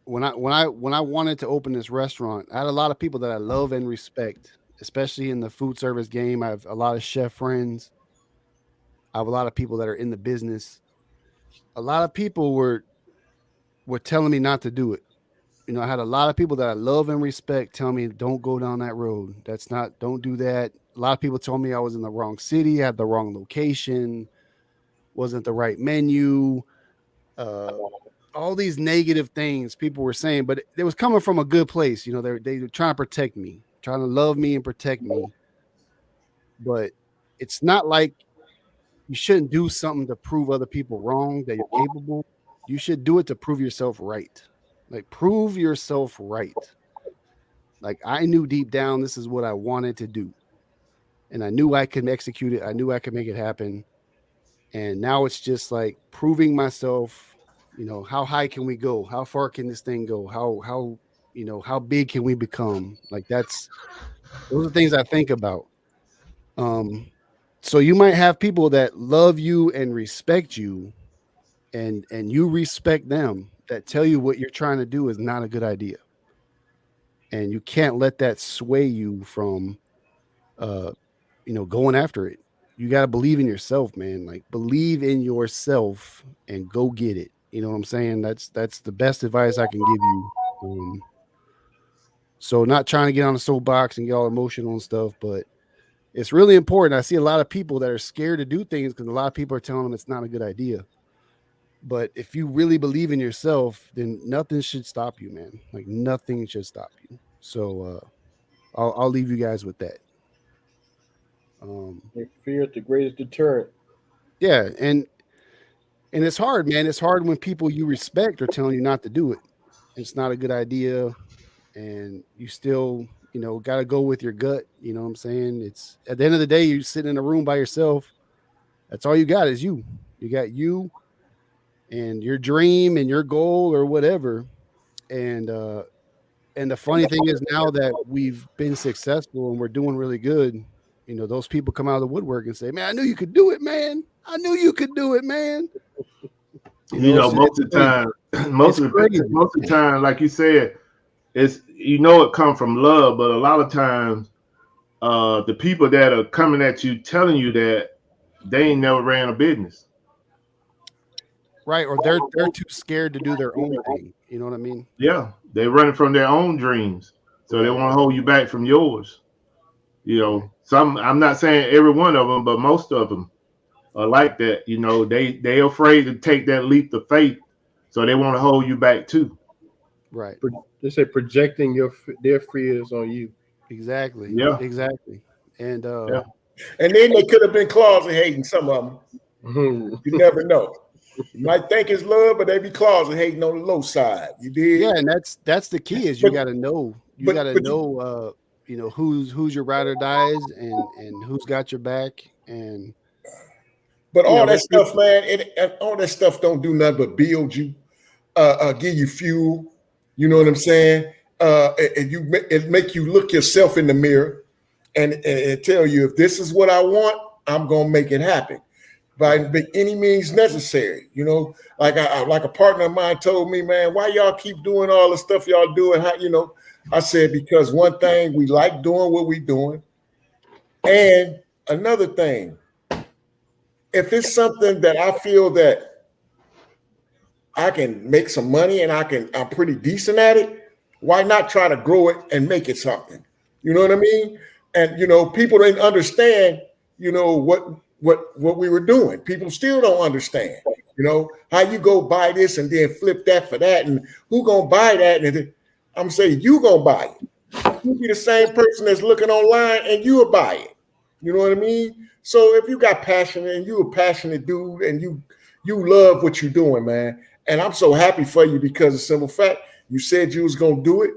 when I wanted to open this restaurant, I had a lot of people that I love and respect, especially in the food service game. I have a lot of chef friends. I have a lot of people that are in the business. A lot of people were telling me not to do it. I had a lot of people that I love and respect tell me, don't go down that road. Don't do that. A lot of people told me I was in the wrong city, had the wrong location, wasn't the right menu. All these negative things people were saying, but it was coming from a good place. They were trying to protect me trying to love me and protect me. But it's not like you shouldn't do something to prove other people wrong that you're capable. You should do it to prove yourself right. Like, prove yourself right. Like, I knew deep down this is what I wanted to do. And I knew I could execute it. I knew I could make it happen. And now it's just like proving myself, how high can we go? How far can this thing go? How big can we become? Like, those are things I think about. So you might have people that love you and respect you, and you respect them, that tell you what you're trying to do is not a good idea. And you can't let that sway you from going after it. You got to believe in yourself, man. Like, believe in yourself and go get it. You know what I'm saying? That's the best advice I can give you. So not trying to get on a soapbox and get all emotional and stuff, but it's really important. I see a lot of people that are scared to do things because a lot of people are telling them it's not a good idea. But if you really believe in yourself, then nothing should stop you, man. Like, nothing should stop you. So I'll leave you guys with that. Fear is the greatest deterrent. Yeah, and it's hard, man. It's hard when people you respect are telling you not to do it. It's not a good idea, and you still, got to go with your gut. You know what I'm saying? It's at the end of the day, you're sitting in a room by yourself. That's all you got is you. You got you and your dream and your goal or whatever. And the funny thing is, now that we've been successful and we're doing really good, those people come out of the woodwork and say, "Man, I knew you could do it, man. I knew you could do it, man." Most of the time, like you said, it's it come from love, but a lot of times, the people that are coming at you telling you that they ain't never ran a business, right? Or they're too scared to do their own thing. You know what I mean? Yeah, they're running from their own dreams, so they want to hold you back from yours. Some, I'm not saying every one of them, but most of them are like that. They afraid to take that leap of faith, so they want to hold you back too. Right. They say projecting their fears on you. Exactly. Yeah. Exactly. And and then they could have been closet hating, some of them. You never know. You might think it's love, but they be closet hating on the low side. You did? Yeah, and that's the key is you got to know. You got to know who's your ride or dies and who's got your back. And but all that stuff, man, all that stuff don't do nothing but build you, give you fuel. You know what I'm saying? And it make you look yourself in the mirror and tell you, if this is what I want, I'm gonna make it happen by any means necessary. Like a partner of mine told me, man, why y'all keep doing all the stuff y'all doing? I said, because one thing, we like doing what we doing. And another thing, if it's something that I feel that I can make some money and I'm pretty decent at it, why not try to grow it and make it something? You know what I mean? And, people didn't understand, what we were doing. People still don't understand, how you go buy this and then flip that for that. And who gonna buy that? And I'm saying, you gonna buy it. You be the same person that's looking online and you'll buy it. You know what I mean? So if you got passion and you a passionate dude and you love what you're doing, man. And I'm so happy for you because of the simple fact, you said you was gonna do it.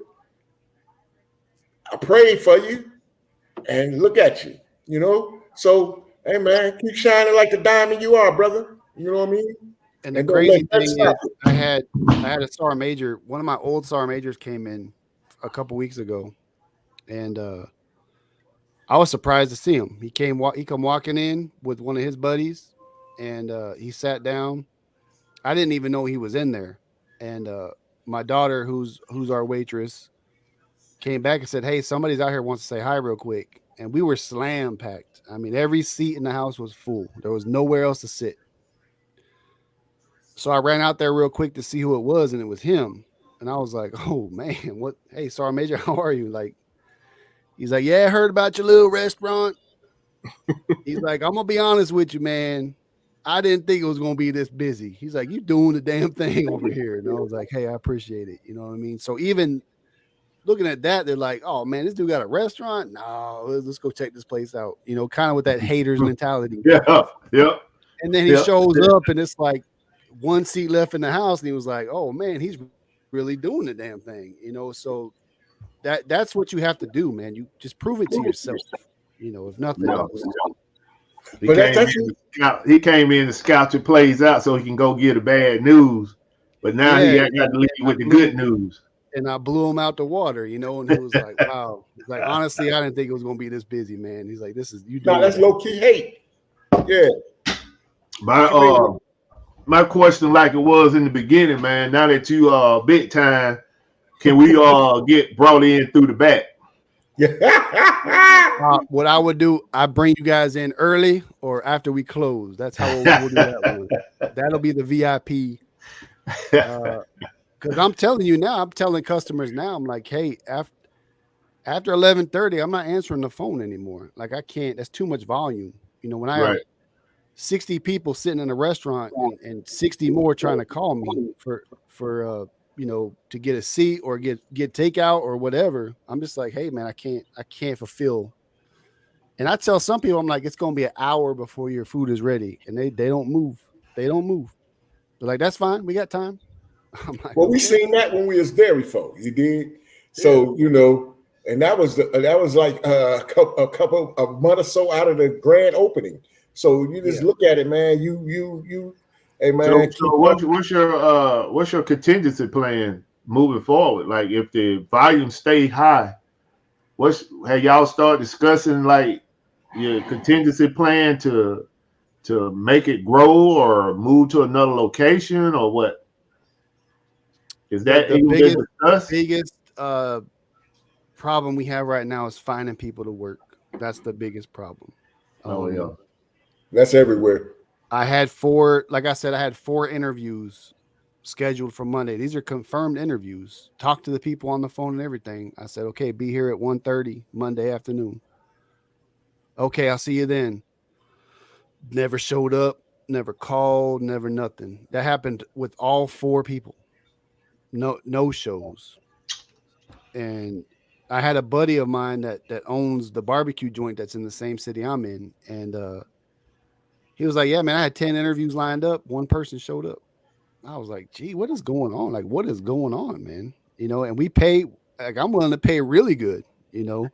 I prayed for you and look at you, So, hey man, keep shining like the diamond you are, brother. You know what I mean? And the crazy thing is, I had a sergeant major. One of my old sergeant majors came in a couple weeks ago, and I was surprised to see him. He come walking in with one of his buddies, and he sat down. I didn't even know he was in there, and my daughter, who's our waitress, came back and said, "Hey, somebody's out here wants to say hi real quick." And we were slam packed. I mean, every seat in the house was full. There was nowhere else to sit. So I ran out there real quick to see who it was, and it was him. And I was like, "Oh man, what? Hey, Sergeant Major, how are you?" Like, he's like, "Yeah, I heard about your little restaurant." He's like, "I'm gonna be honest with you, man. I didn't think it was gonna be this busy." He's like, "You doing the damn thing over here." And I was like, "Hey, I appreciate it." You know what I mean? So even looking at that, they're like, "Oh man, this dude got a restaurant. No, let's go check this place out." You know, kind of with that haters mentality. Yeah. And then he shows up, and it's like one seat left in the house, and he was like, "Oh man, he's really doing the damn thing." You know, so that's what you have to do, man. You just prove it to yourself. You know, if nothing else. He came in to scout your plays out so he can go get the bad news. But now he got to leave with the good news. And I blew him out the water, you know, and it was like, wow. Like, honestly, I didn't think it was going to be this busy, man. He's like, this is you. No, that's low key hate. Yeah. My question, like it was in the beginning, man. Now that you big time, can we get brought in through the back? What I would do, I bring you guys in early or after we close. That's how we'll do that one. That'll be the VIP. Because I'm telling you now, I'm telling customers now, I'm like, hey, after 11:30, I'm not answering the phone anymore. Like, I can't. That's too much volume. You know, when I have 60 people sitting in a restaurant and 60 more trying to call me for you know, to get a seat or get takeout or whatever, I'm just like, hey man, I can't fulfill. And I tell some people, I'm like, it's gonna be an hour before your food is ready, and they don't move. They don't move. They're like, that's fine, we got time. I'm like, well, we seen that when we was there before. You did. So you know, and that was like a month or so out of the grand opening. So you just look at it, man. You hey man. So what's your contingency plan moving forward? Like, if the volume stay high, have y'all started discussing like your contingency plan to make it grow or move to another location or what? Is that the biggest problem we have right now is finding people to work. That's the biggest problem. That's everywhere. I had 4 interviews scheduled for Monday. These are confirmed interviews. Talk to the people on the phone and everything. I said, okay, be here at 1:30 Monday afternoon. Okay, I'll see you then. Never showed up, never called, never nothing. That happened with all 4 people. No shows. And I had a buddy of mine that owns the barbecue joint that's in the same city I'm in. And he was like, yeah, man, I had 10 interviews lined up. 1 person showed up. I was like, gee, what is going on? Like, what is going on, man? You know, and we pay, like, I'm willing to pay really good, you know.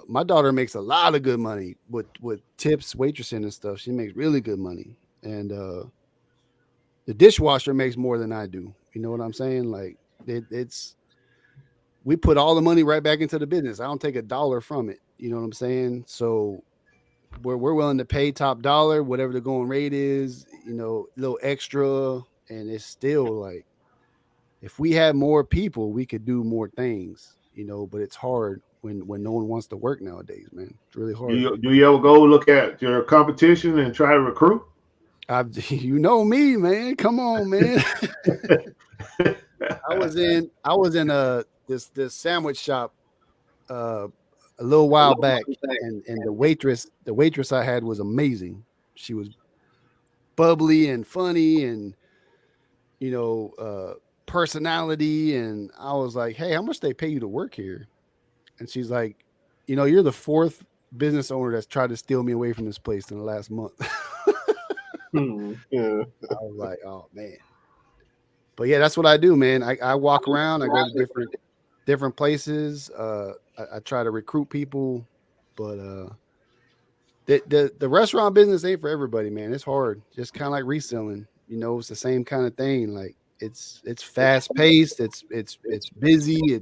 My daughter makes a lot of good money with tips, waitressing and stuff. She makes really good money. And the dishwasher makes more than I do. You know what I'm saying? Like, we put all the money right back into the business. I don't take $1 from it. You know what I'm saying? So we're willing to pay top dollar, whatever the going rate is, you know, a little extra. And it's still like, if we had more people, we could do more things, you know, but it's hard when no one wants to work nowadays, man. It's really hard. Do you ever go look at your competition and try to recruit? You know me, man. Come on, man. I was in this sandwich shop a little while back, and the waitress I had was amazing. She was bubbly and funny, and you know, personality. And I was like, hey, how much they pay you to work here? And she's like, you know, you're the 4th business owner that's tried to steal me away from this place in the last month. Yeah. I was like, oh man. But yeah, that's what I do, man. I walk around, I go to different places. I try to recruit people, but the restaurant business ain't for everybody, man. It's hard. Just kind of like reselling, you know, it's the same kind of thing. Like, it's fast paced, it's busy,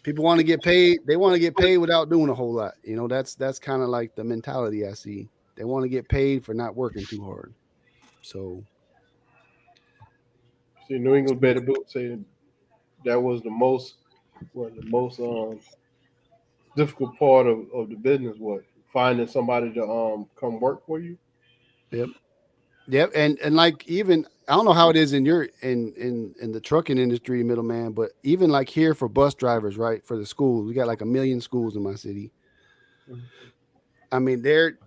people want to get paid. They want to get paid without doing a whole lot. You know, that's kind of like the mentality I see. They want to get paid for not working too hard. So, see, New England Better Boot said that was the most difficult part of the business. What, finding somebody to come work for you? Yep. And like, even I don't know how it is in the trucking industry, middleman, but even like here for bus drivers, right? For the schools, we got like 1 million schools in my city. Mm-hmm. I mean, they're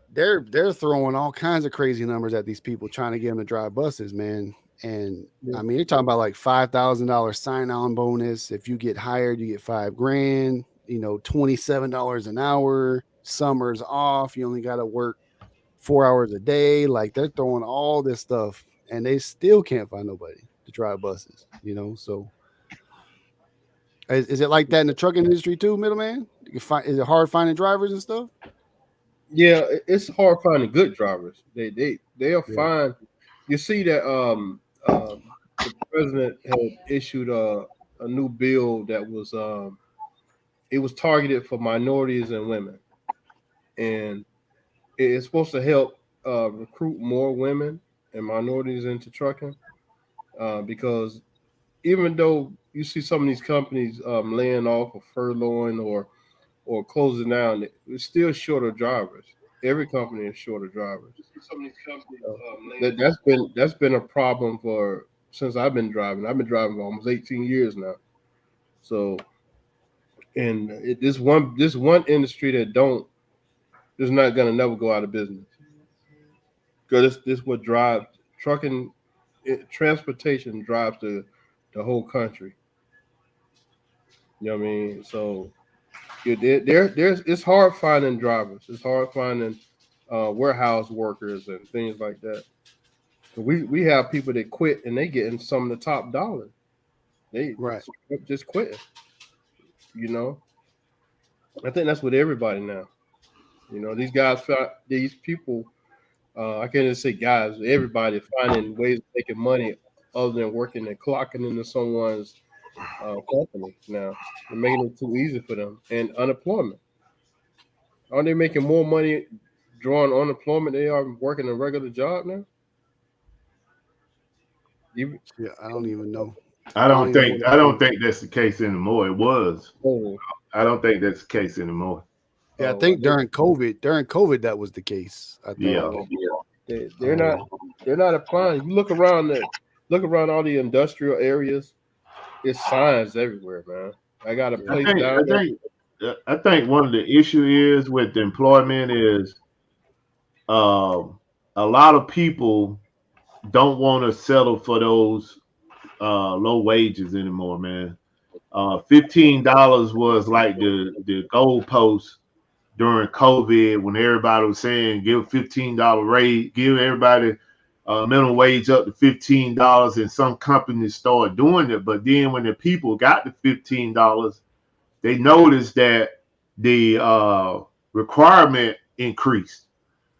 throwing all kinds of crazy numbers at these people trying to get them to drive buses, man. And I mean, you're talking about like $5,000 sign-on bonus. If you get hired, you get $5,000. You know, $27 an hour. Summers off. You only got to work 4 hours a day. Like they're throwing all this stuff, and they still can't find nobody to drive buses. You know, so is it like that in the trucking industry too, middleman? You can find, is it hard finding drivers and stuff? Yeah, it's hard finding good drivers. They'll find. You see that the president had issued a new bill that was it was targeted for minorities and women, and it's supposed to help recruit more women and minorities into trucking because even though you see some of these companies laying off or furloughing or closing down, it's still short of drivers. Every company is short of drivers. Some of these companies, that's been a problem for since I've been driving. I've been driving for almost 18 years now. So, and this one industry that is not gonna never go out of business because this what drives trucking, transportation drives the whole country. You know what I mean? So. It's hard finding drivers. It's hard finding warehouse workers and things like that. We have people that quit and they getting some of the top dollars. They just quitting. You know, I think that's with everybody now. You know, these people. I can't just say guys. Everybody finding ways of making money other than working and clocking into someone's company now. They're making it too easy for them. And unemployment. Aren't they making more money drawing unemployment than they are working a regular job now? Yeah, I don't even know. I don't think that's the case anymore. It was. Oh. I don't think that's the case anymore. Yeah, I think during COVID that was the case. I thought. Yeah. They're not applying. You look around all the industrial areas. It's signs everywhere, man. I got a place down there. I think one of the issue is with the employment is a lot of people don't want to settle for those low wages anymore, man. $15 was like the goalpost during COVID when everybody was saying give $15 raise, give everybody minimum wage up to $15, and some companies started doing it. But then when the people got the $15, they noticed that the requirement increased.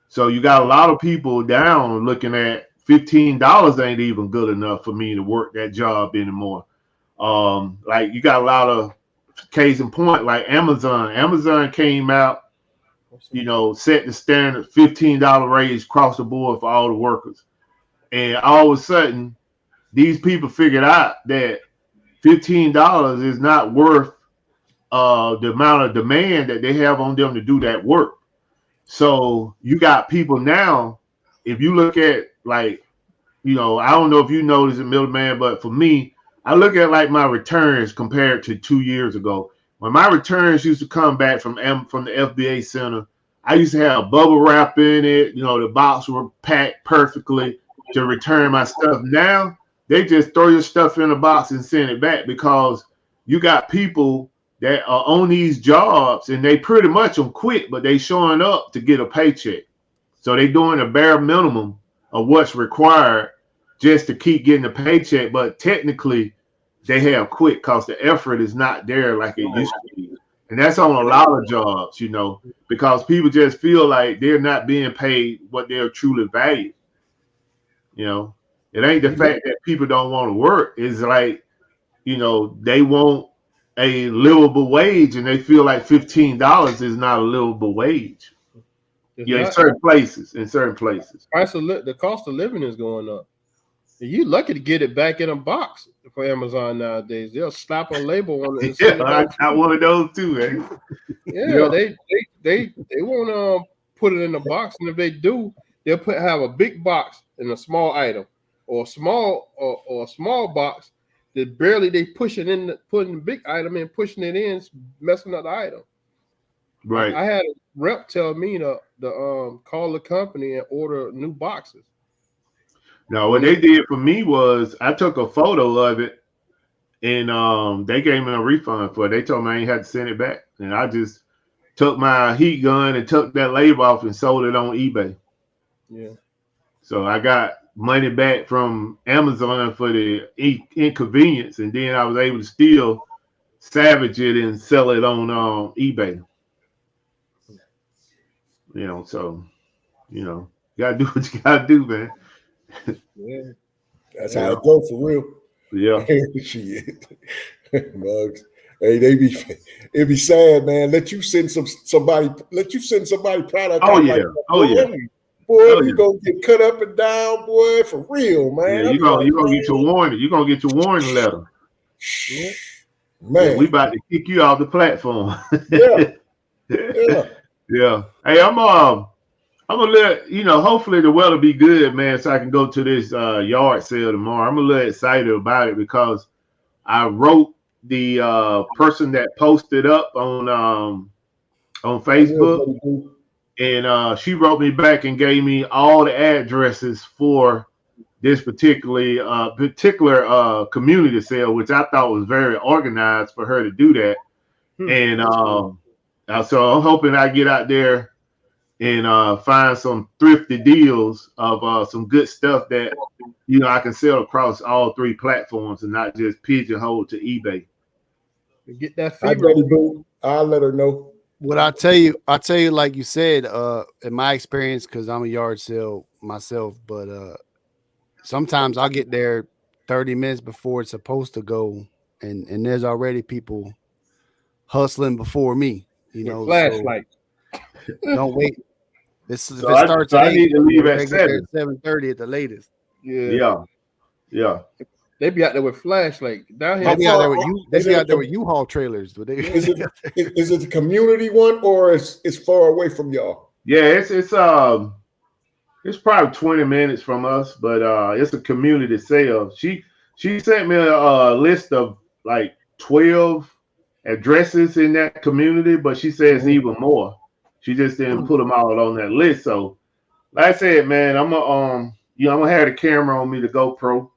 So you got a lot of people down looking at $15 ain't even good enough for me to work that job anymore. Like you got a lot of case in point, like Amazon. Amazon came out, you know, set the standard $15 raise across the board for all the workers. And all of a sudden, these people figured out that $15 is not worth the amount of demand that they have on them to do that work. So you got people now, if you look at like, you know, I don't know if you notice it, middleman, but for me, I look at like my returns compared to 2 years ago. When my returns used to come back from the FBA Center, I used to have bubble wrap in it. You know, the box were packed perfectly to return my stuff. Now they just throw your stuff in a box and send it back because you got people that are on these jobs and they pretty much on quit, but they showing up to get a paycheck. So they doing a bare minimum of what's required just to keep getting a paycheck. But technically they have quit because the effort is not there like it used to be. And that's on a lot of jobs, you know, because people just feel like they're not being paid what they're truly valued. You know, it ain't the fact that people don't want to work. It's like, you know, they want a livable wage and they feel like $15 is not a livable wage. In certain places. The cost of living is going up. You lucky to get it back in a box for Amazon nowadays. They'll slap a label on it. Yeah, I got one of those too, eh? Yeah, they won't put it in a box, and if they do, they'll have a big box and a small item, or a small box that barely they pushing in, putting the big item in, pushing it in, messing up the item. Right. I had a rep tell me to call the company and order new boxes. No, what they did for me was I took a photo of it, and they gave me a refund for it. They told me I ain't had to send it back, and I just took my heat gun and took that label off and sold it on eBay. Yeah. So I got money back from Amazon for the inconvenience, and then I was able to still salvage it and sell it on eBay. So you gotta do what you gotta do, man. Yeah. That's how it goes for real. Yeah. Shit. Mugs. Hey, it be sad, man. Let you send somebody product. Oh out yeah. like that, Oh yeah. Boy, Oh, you yeah. gonna get cut up and down, boy, for real, man. Yeah, you gonna get your warning. You gonna get your warning letter. Yeah. Yeah, Man. we about to kick you off the platform. Yeah. Yeah. Yeah. Hey, I'm gonna let hopefully the weather be good, man, so I can go to this yard sale tomorrow. I'm a little excited about it because I wrote the person that posted up on Facebook, and she wrote me back and gave me all the addresses for this particular community sale, which I thought was very organized for her to do that. And so I'm hoping I get out there and find some thrifty deals of some good stuff that I can sell across all three platforms and not just pigeonhole to eBay. Get that fever. I'll let her know. What I tell you, like you said, in my experience, because I'm a yard sale myself, but sometimes I'll get there 30 minutes before it's supposed to go, and there's already people hustling before me. Flashlight. So don't wait. If it starts so at I 8, need to leave at 7. 7:30 at the latest. Yeah. They be out there with flashlight down here. They be out there with you. They be out there with U-Haul trailers. But is it the community one or it's far away from y'all? Yeah, it's probably 20 minutes from us, but it's a community sale. She sent me a list of like 12 addresses in that community, but she says even more. She just didn't put them all on that list. So, like I said, man, I'm gonna have the camera on me, the GoPro.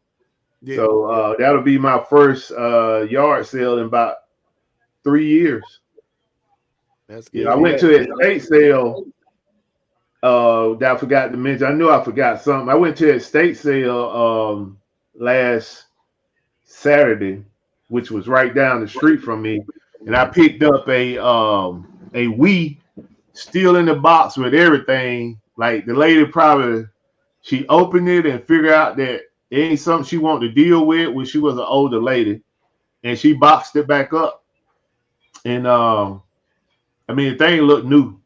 Yeah. So that'll be my first yard sale in about 3 years. That's good. I went to an estate sale that I forgot to mention. I knew I forgot something. I went to an estate sale last Saturday, which was right down the street from me, and I picked up a Wii, still in the box with everything. Like the lady she opened it and figured out that it ain't something she wanted to deal with when she was an older lady, and she boxed it back up. And the thing looked new.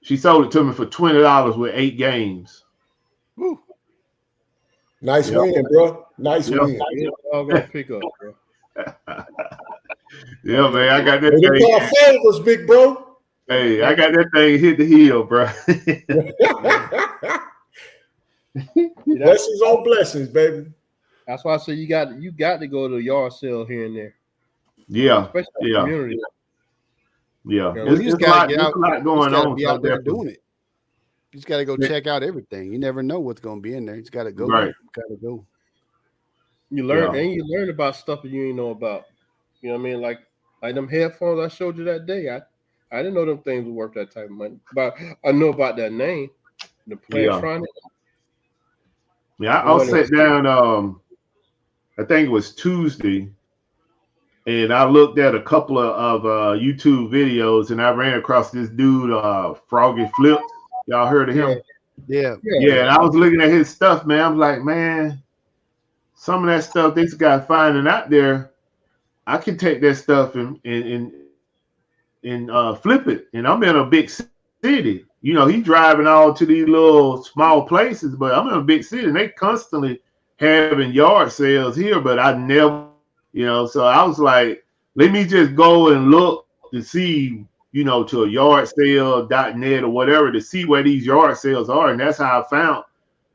She sold it to me for $20 with 8 games. Woo. Nice win, bro. Nice win. All gonna pick up, bro. Yeah, man, I got that thing. Call favors, big bro. Hey, I got that thing hit the heel, bro. Blessings on blessings, baby. That's why I say you got to go to a yard sale here and there. Yeah, especially community. Yeah, you just gotta get out. There's a lot going on. Be out there doing it. You just gotta go check out everything. You never know what's gonna be in there. You just gotta go. Right. Gotta go. You learn and you learn about stuff that you ain't know about. You know what I mean? Like them headphones I showed you that day. I didn't know them things would worth that type of money, but I know about that name, the Plantronic. Yeah, I'll sit down. I think it was Tuesday, and I looked at a couple of YouTube videos, and I ran across this dude, Froggy Flips. Y'all heard of him? Yeah. And I was looking at his stuff, man. I'm like, man, some of that stuff this guy finding out there, I can take that stuff and flip it. And I'm in a big city. He's driving all to these little small places, but I'm in a big city, and they constantly having yard sales here, but I never, so I was like, let me just go and look to see, to a yard sale.net or whatever to see where these yard sales are. And that's how I found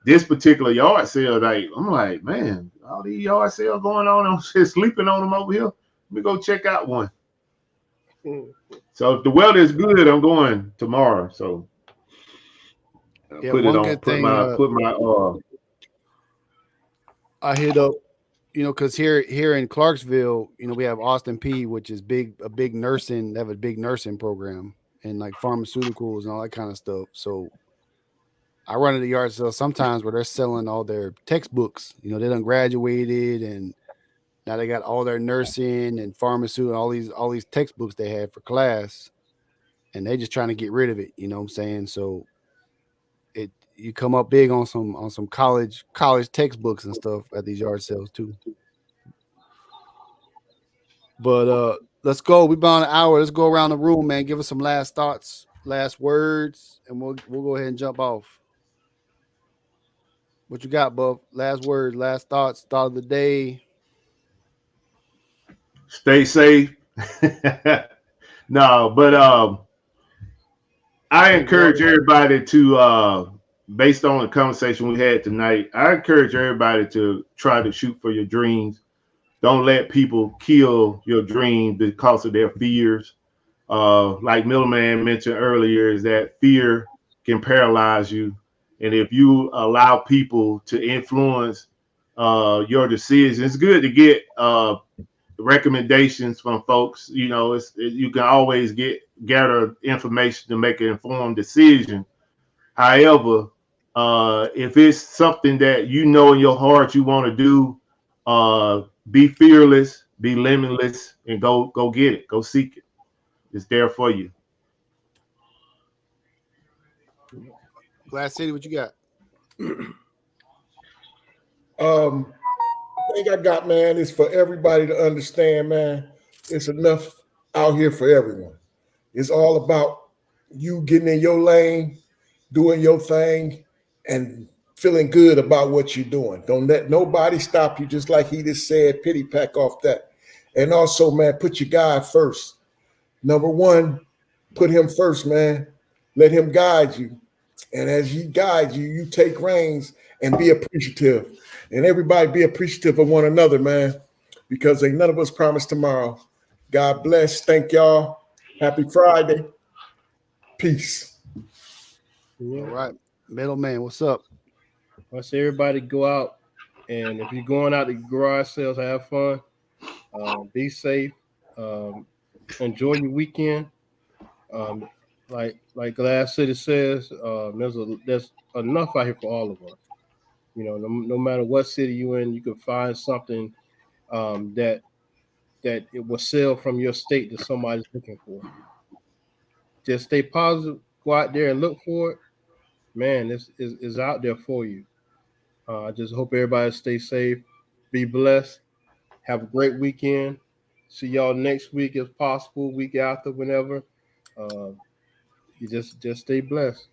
this particular yard sale. Like, I'm like, man, all these yard sales going on, I'm just sleeping on them over here. Let me go check out one. So if the weather is good, I'm going tomorrow. So put it on, I hit up, because here in Clarksville, we have Austin P, which is a big nursing. They have a big nursing program and like pharmaceuticals and all that kind of stuff. So I run at the yard sale sometimes where they're selling all their textbooks. They done graduated and now they got all their nursing and pharmaceutical, all these textbooks they had for class, and they just trying to get rid of it. You know what I'm saying? So you come up big on some college textbooks and stuff at these yard sales too. But let's go. We've been on an hour. Let's go around the room, man. Give us some last thoughts, last words, and we'll go ahead and jump off. What you got, Buff? Last words, last thoughts, thought of the day. Stay safe. No, but I encourage everybody to, based on the conversation we had tonight, I encourage everybody to try to shoot for your dreams. Don't let people kill your dreams because of their fears. Like Middleman mentioned earlier, is that fear can paralyze you. And if you allow people to influence your decisions, it's good to get recommendations from folks. You can always gather information to make an informed decision. However, if it's something that in your heart you want to do, be fearless, be limitless, and go get it. Go seek it. It's there for you. Glass City, what you got? Thing I got, man, is for everybody to understand, man. It's enough out here for everyone. It's all about you getting in your lane, doing your thing, and feeling good about what you're doing. Don't let nobody stop you, just like he just said, pity pack off that. And also, man, put your guy first. Number one, put him first, man. Let him guide you. And as he guides you, you take reins and be appreciative. And everybody be appreciative of one another, man, because ain't none of us promised tomorrow. God bless. Thank y'all. Happy Friday. Peace. Yeah. All right. Middleman, what's up? I say everybody go out, and if you're going out to garage sales, have fun. Be safe. Enjoy your weekend. Like Glass City says, there's enough out here for all of us. No matter what city you're in, you can find something that it will sell from your state that somebody's looking for. Just stay positive. Go out there and look for it. Man, this is out there for you. I just hope everybody stay safe. Be blessed. Have a great weekend. See y'all next week if possible, week after, whenever. You just stay blessed.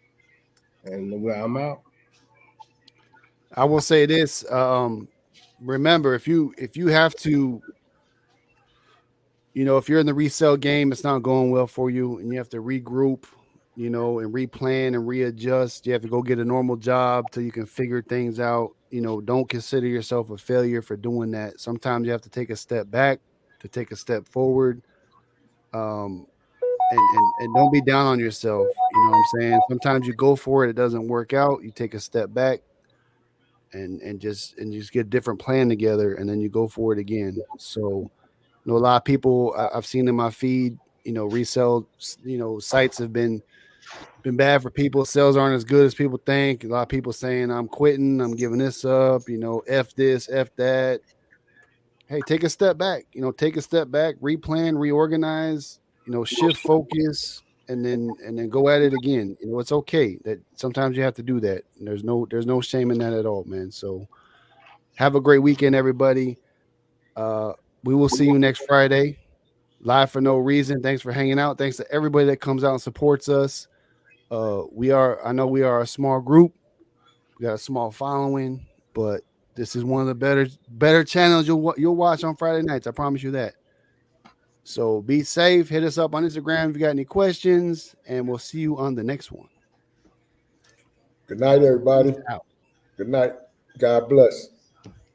And I'm out. I will say this. Remember, if you have to, if you're in the resale game, it's not going well for you and you have to regroup, and replan and readjust. You have to go get a normal job till you can figure things out. Don't consider yourself a failure for doing that. Sometimes you have to take a step back to take a step forward. And don't be down on yourself. You know what I'm saying? Sometimes you go for it, it doesn't work out. You take a step back and just get a different plan together, and then you go for it again. So, a lot of people I've seen in my feed, resale, sites have been bad for people. Sales aren't as good as people think. A lot of people saying I'm quitting, I'm giving this up, F this, F that. Hey, take a step back, replan, reorganize, shift focus, and then go at it again. It's okay that sometimes you have to do that. And there's no shame in that at all, man. So have a great weekend, everybody. We will see you next Friday, live for no reason. Thanks for hanging out. Thanks to everybody that comes out and supports us. I know we are a small group. We got a small following, but this is one of the better channels you'll watch on Friday nights. I promise you that. So be safe. Hit us up on Instagram if you got any questions, and we'll see you on the next one. Good night, everybody. Good night. God bless.